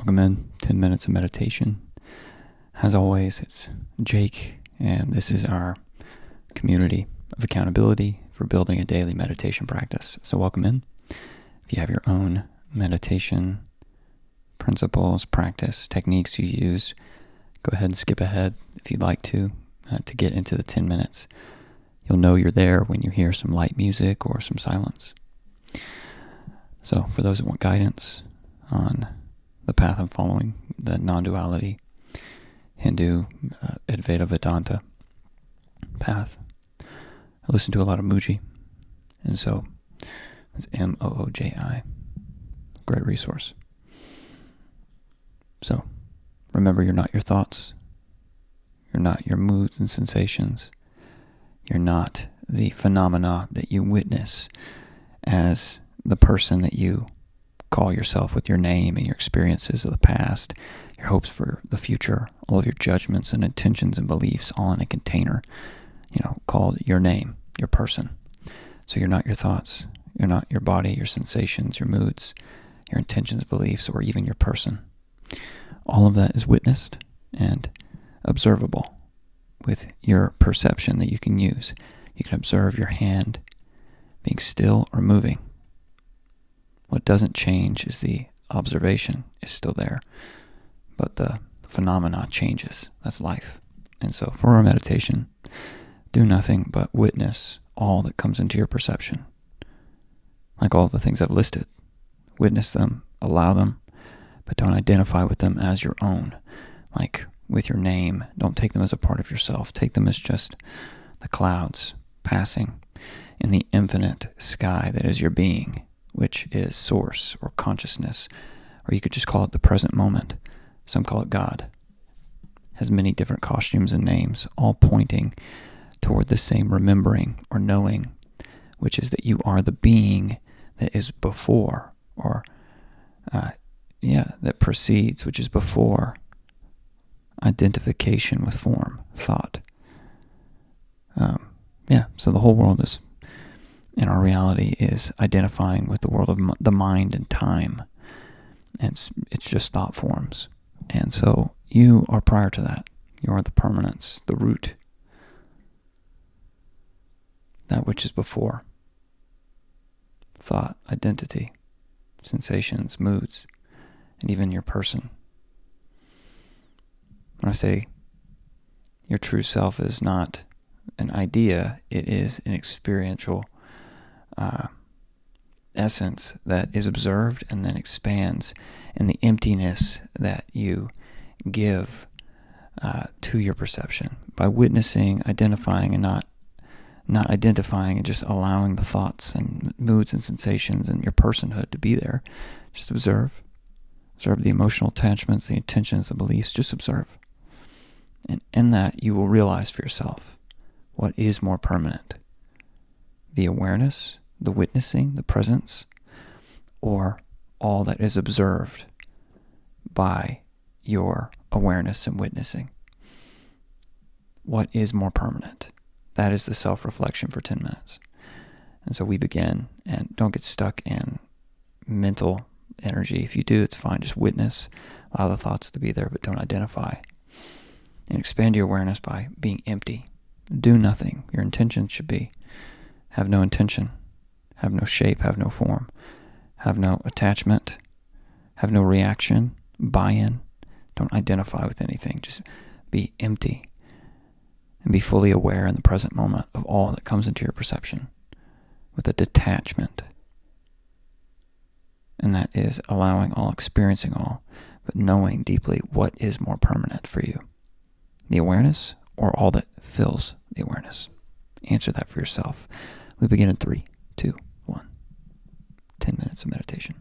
Welcome in 10 minutes of meditation. As always, it's Jake, and this is our community of accountability for building a daily meditation practice. So welcome in. If you have your own meditation principles, practice, techniques you use, go ahead and skip ahead if you'd like to get into the 10 minutes. You'll know you're there when you hear some light music or some silence. So for those that want guidance on the path I'm following, the non-duality, Hindu, Advaita Vedanta path, I listen to a lot of Mooji, and so it's Mooji, great resource. So remember, you're not your thoughts, you're not your moods and sensations, you're not the phenomena that you witness as the person that you call yourself with your name and your experiences of the past, your hopes for the future, all of your judgments and intentions and beliefs all in a container, called your name, your person. So you're not your thoughts, you're not your body, your sensations, your moods, your intentions, beliefs, or even your person. All of that is witnessed and observable with your perception that you can use. You can observe your hand being still or moving. What doesn't change is the observation is still there, but the phenomena changes. That's life. And so for our meditation, do nothing but witness all that comes into your perception. Like all the things I've listed. Witness them, allow them, but don't identify with them as your own. Like with your name, don't take them as a part of yourself. Take them as just the clouds passing in the infinite sky that is your being, which is source or consciousness, or you could just call it the present moment. Some call it God. Has many different costumes and names, all pointing toward the same remembering or knowing, which is that you are the being that is before, or that precedes, which is before identification with form, thought. So the whole world is, in our reality, is identifying with the world of the mind and time. And it's just thought forms. And so you are prior to that. You are the permanence, the root, that which is before thought, identity, sensations, moods, and even your person. When I say your true self is not an idea, it is an experiential essence that is observed and then expands in the emptiness that you give to your perception by witnessing, identifying, and not identifying, and just allowing the thoughts and moods and sensations and your personhood to be there. Just observe the emotional attachments, the intentions, the beliefs. Just observe, and in that you will realize for yourself what is more permanent: the awareness, the witnessing, the presence, or all that is observed by your awareness and witnessing. What is more permanent? That is the self-reflection for 10 minutes. And so we begin, and don't get stuck in mental energy. If you do, it's fine. Just witness, allow the thoughts to be there, but don't identify. And expand your awareness by being empty. Do nothing. Your intention should be have no intention, have no shape, have no form, have no attachment, have no reaction, buy-in. Don't identify with anything. Just be empty and be fully aware in the present moment of all that comes into your perception with a detachment. And that is allowing all, experiencing all, but knowing deeply what is more permanent for you. The awareness or all that fills the awareness. Answer that for yourself. We begin in 3, 2, 1. 10 minutes of meditation.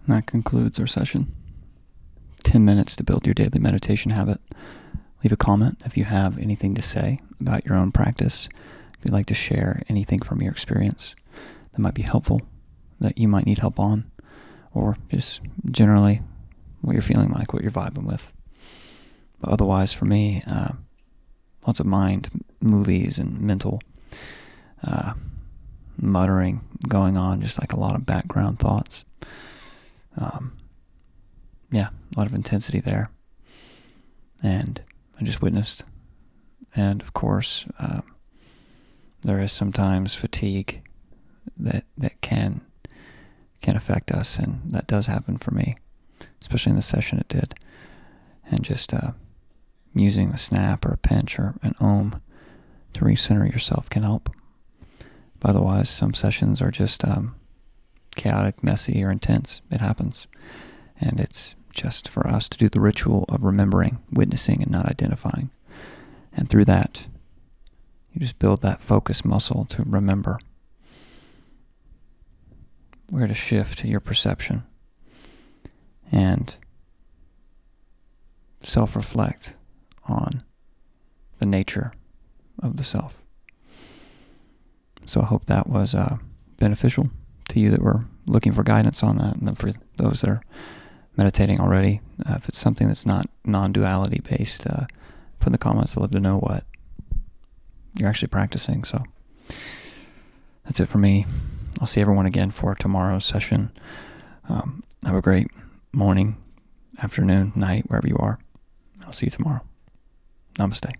That concludes our session. 10 minutes to build your daily meditation habit. Leave a comment if you have anything to say about your own practice. If you'd like to share anything from your experience that might be helpful, that you might need help on, or just generally what you're feeling like, what you're vibing with. But otherwise, for me, lots of mind movies and mental muttering going on, just like a lot of background thoughts. A lot of intensity there. And I just witnessed. And of course, there is sometimes fatigue that can affect us, and that does happen for me, especially in the session it did. And just using a snap or a pinch or an ohm to recenter yourself can help. But otherwise, some sessions are just chaotic, messy, or intense. It happens. And it's just for us to do the ritual of remembering, witnessing, and not identifying. And through that, you just build that focus muscle to remember where to shift your perception and self-reflect on the nature of the self. So I hope that was beneficial to you that were looking for guidance on that, and then for those that are meditating already, if it's something that's not non-duality based, put in the comments. I'd love to know what you're actually practicing. So that's it for me. I'll see everyone again for tomorrow's session. Have a great morning, afternoon, night, wherever you are. I'll see you tomorrow. Namaste.